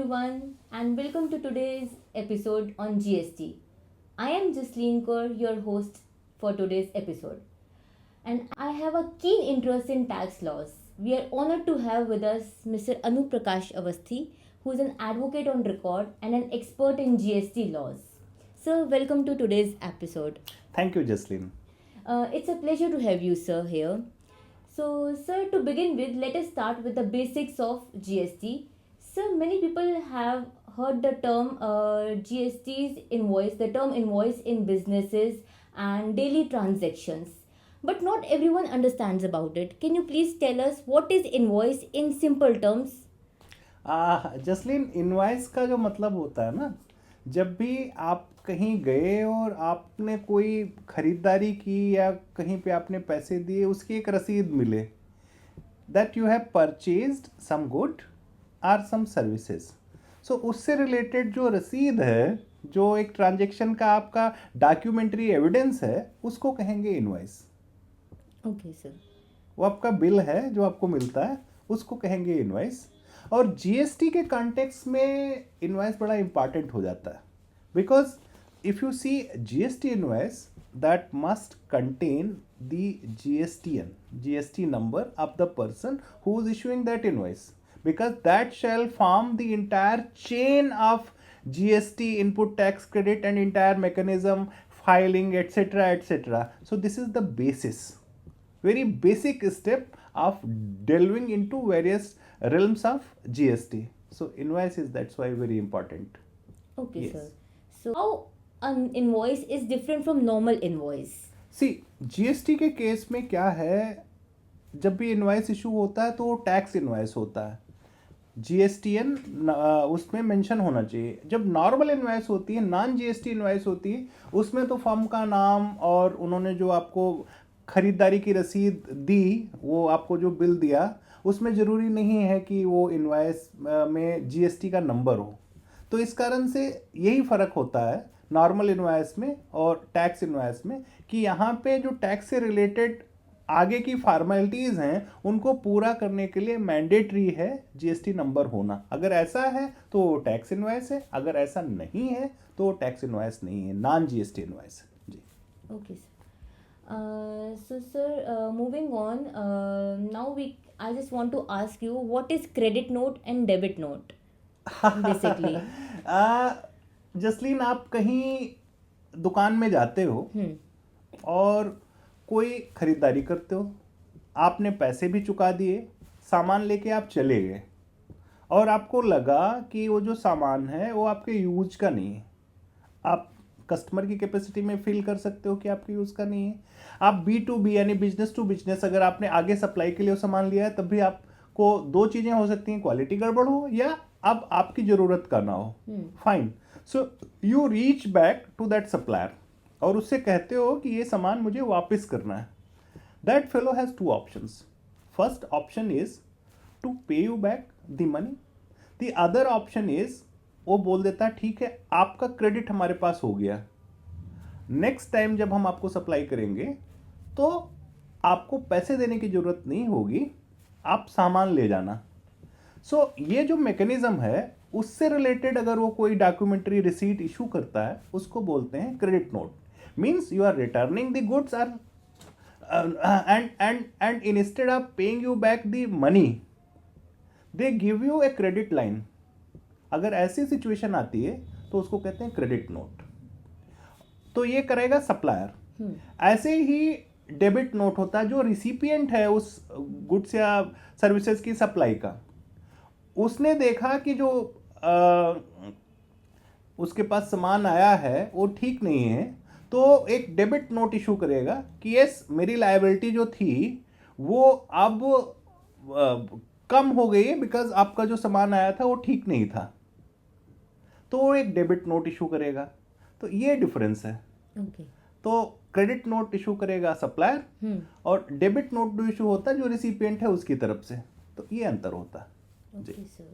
everyone, and welcome to today's episode on GST. I am Jasleen Kaur, your host for today's episode, and I have a keen interest in tax laws. We are honored to have with us Mr. Anup Prakash Avasthi, who is an advocate on record and an expert in GST laws. Sir, welcome to today's episode. Thank you, Jaslin. It's a pleasure to have you, sir, here. So, sir, to begin with, let us start with the basics of GST. Sir, many people have heard the term GST's invoice, the term invoice in businesses and daily transactions. But not everyone understands about it. Can you please tell us what is invoice in simple terms? Jasleen invoice का जो मतलब होता है ना, जब भी आप कहीं गए और आपने कोई खरीदारी की या कहीं पे आपने पैसे दिए, उसकी एक रसीद मिले that you have purchased some good or some services. So उससे रिलेटेड जो रसीद है, जो एक ट्रांजेक्शन का आपका डॉक्यूमेंट्री एविडेंस है, उसको कहेंगे इनवॉइस. Okay sir. वो आपका बिल है जो आपको मिलता है, उसको कहेंगे इनवॉइस. और जीएसटी के कॉन्टेक्स्ट में इनवॉइस बड़ा इंपॉर्टेंट हो जाता है, because if you see GST invoice that must contain the GST number of the person who is issuing that invoice, because that shall form the entire chain of GST input tax credit and entire mechanism, filing, etc., etc. So this is the basis, very basic step of delving into various realms of GST. So invoice is, that's why, very important. Okay, Yes. sir. So, how an invoice is different from normal invoice? C GST के case में क्या है, जब भी invoice issue होता है तो वो टैक्स इनवाइस होता है. जीएसटीएन उसमें मेंशन होना चाहिए. जब नॉर्मल इनवाइस होती है, नॉन जीएसटी इनवाइस होती है, उसमें तो फर्म का नाम और उन्होंने जो आपको खरीदारी की रसीद दी, वो आपको जो बिल दिया, उसमें ज़रूरी नहीं है कि वो इनवाइस में जीएसटी का नंबर हो. तो इस कारण से यही फ़र्क होता है नॉर्मल इनवाइस में और टैक्स इनवाइस में, कि यहाँ पे जो टैक्स से रिलेटेड आगे की फॉर्मेलिटीज़ हैं, उनको पूरा करने के लिए मैंडेटरी है जीएसटी नंबर होना. अगर ऐसा है तो टैक्स इनवाइस है, अगर ऐसा नहीं है तो टैक्स इनवाइस नहीं है, नॉन जीएसटी इनवाइस है जी. Okay, sir. So, sir, moving on. I just want to ask you, what is credit note and debit note, basically? Jasleen, आप कहीं दुकान में जाते हो और कोई खरीदारी करते हो, आपने पैसे भी चुका दिए, सामान लेके आप चले गए और आपको लगा कि वो जो सामान है वो आपके यूज का नहीं है. आप कस्टमर की कैपेसिटी में फील कर सकते हो कि आपके यूज़ का नहीं है. आप B2B यानी बिजनेस टू बिजनेस, अगर आपने आगे सप्लाई के लिए वो सामान लिया है, तब भी आपको दो चीज़ें हो सकती हैं, क्वालिटी गड़बड़ हो या अब आपकी ज़रूरत का ना हो. Fine. So you reach back to that supplier और उससे कहते हो कि ये सामान मुझे वापस करना है. That fellow has two options. First option is to pay you back the money. The other option is, वो बोल देता है ठीक है, आपका क्रेडिट हमारे पास हो गया, नेक्स्ट टाइम जब हम आपको सप्लाई करेंगे तो आपको पैसे देने की ज़रूरत नहीं होगी, आप सामान ले जाना. सो ये जो मैकेनिज्म है, उससे रिलेटेड अगर वो कोई डॉक्यूमेंट्री रिसीट इशू करता है, उसको बोलते हैं credit note. Means you are returning the goods are and instead of paying you back the money, they give you a credit line. अगर ऐसी सिचुएशन आती है तो उसको कहते हैं क्रेडिट नोट. तो ये करेगा सप्लायर. ऐसे ही डेबिट नोट होता है, जो रिसिपिएंट है उस गुड्स या सर्विसेज की सप्लाई का, उसने देखा कि जो उसके पास सामान आया है वो ठीक नहीं है, तो एक डेबिट नोट इशू करेगा कि यस, मेरी लायबिलिटी जो थी वो अब कम हो गई है, बिकॉज आपका जो सामान आया था वो ठीक नहीं था. तो वो एक डेबिट नोट इशू करेगा. तो ये डिफरेंस है. Okay. तो क्रेडिट नोट इशू करेगा सप्लायर और डेबिट नोट जो इशू होता है जो रिसिपिएंट है उसकी तरफ से. तो ये अंतर होता है. Okay, sir.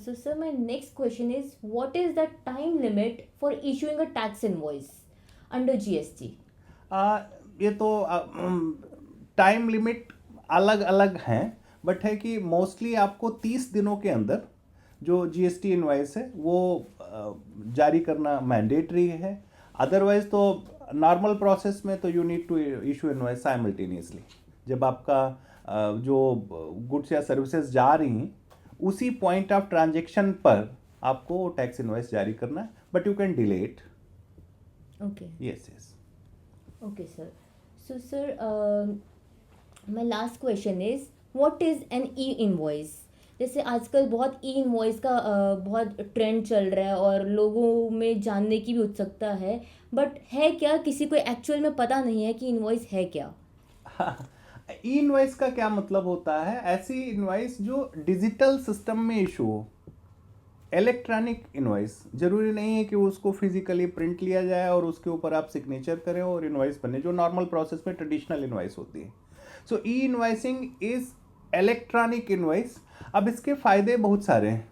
So, sir, my next question is, what is the time limit for issuing a tax invoice under GST? ये तो टाइम लिमिट अलग अलग हैं, बट है कि मोस्टली आपको 30 दिनों के अंदर जो जीएसटी इनवॉइस है वो जारी करना मैंडेटरी है। अदरवाइज तो नॉर्मल प्रोसेस में तो you need to issue invoice simultaneously. जब आपका जो गुड्स या सर्विसेज जा रही हैं उसी पॉइंट ऑफ ट्रांजेक्शन पर आपको टैक्स इनवॉइस जारी करना है, but you can delay it. Okay yes yes. Okay sir. So sir my last question is what is an e invoice? जैसे आजकल बहुत ई इनवॉइस का बहुत ट्रेंड चल रहा है और लोगों में जानने की भी उत्सुकता है, बट है क्या, किसी को एक्चुअल में पता नहीं है कि इनवॉइस है क्या? ई इनवॉइस का क्या मतलब होता है? ऐसी इनवॉइस जो डिजिटल सिस्टम में इशू हो। इलेक्ट्रॉनिक इनवॉइस जरूरी नहीं है कि उसको फिजिकली प्रिंट लिया जाए और उसके ऊपर आप सिग्नेचर करें और इनवॉइस बने, जो नॉर्मल प्रोसेस में ट्रेडिशनल इनवॉइस होती है। सो ई इनवॉइसिंग इज इलेक्ट्रॉनिक इनवॉइस। अब इसके फायदे बहुत सारे हैं,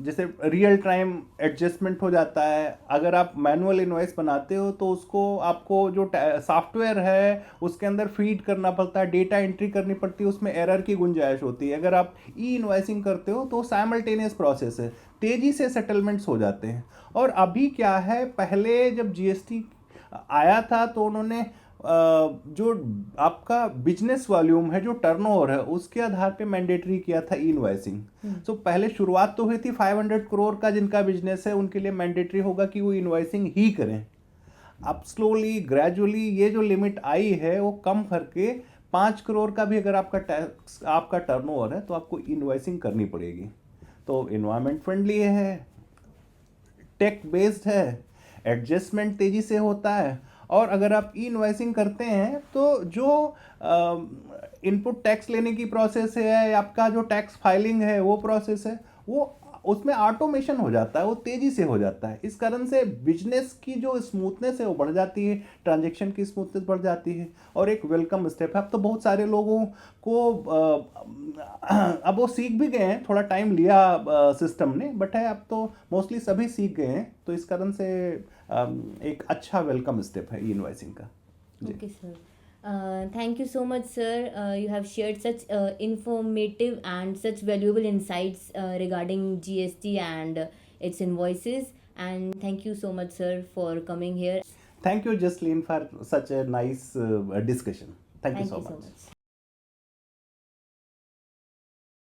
जैसे रियल टाइम एडजस्टमेंट हो जाता है। अगर आप मैनुअल इनवॉइस बनाते हो तो उसको आपको जो सॉफ्टवेयर है उसके अंदर फीड करना पड़ता है, डेटा एंट्री करनी पड़ती है, उसमें एरर की गुंजाइश होती है। अगर आप ई इनवॉइसिंग करते हो तो साइमल्टेनियस प्रोसेस है, तेज़ी से सेटलमेंट्स हो जाते हैं। और अभी क्या है, पहले जब जीएसटी आया था तो उन्होंने जो आपका बिजनेस वॉल्यूम है, जो टर्नओवर है, उसके आधार पे मैंडेटरी किया था ई इनवॉइसिंग। सो पहले शुरुआत तो हुई थी 500 करोड़ का, जिनका बिजनेस है उनके लिए मैंडेटरी होगा कि वो इनवॉइसिंग ही करें। अब स्लोली ग्रेजुअली ये जो लिमिट आई है वो कम करके 5 करोड़ का भी अगर आपका टैक्स आपका टर्नओवर है तो आपको इनवॉइसिंग करनी पड़ेगी। तो इन्वायरमेंट फ्रेंडली है, टेक बेस्ड है, एडजस्टमेंट तेज़ी से होता है। और अगर आप ई इनवॉइसिंग करते हैं तो जो इनपुट टैक्स लेने की प्रोसेस है, आपका जो टैक्स फाइलिंग है वो प्रोसेस है, वो उसमें ऑटोमेशन हो जाता है, वो तेज़ी से हो जाता है। इस कारण से बिजनेस की जो स्मूथनेस है वो बढ़ जाती है, ट्रांजैक्शन की स्मूथनेस बढ़ जाती है और एक वेलकम स्टेप है। अब तो बहुत सारे लोगों को अब वो सीख भी गए हैं, थोड़ा टाइम लिया सिस्टम ने, बट है अब तो मोस्टली सभी सीख गए हैं। तो इस कारण से एक अच्छा वेलकम स्टेप है ई इनवॉइसिंग का। जी। Okay, sir. Thank you so much, sir. You have shared such informative and such valuable insights regarding GST and its invoices. And thank you so much, sir, for coming here. Thank you, Jasleen, for such a nice discussion. Thank you Thank so you so much. much.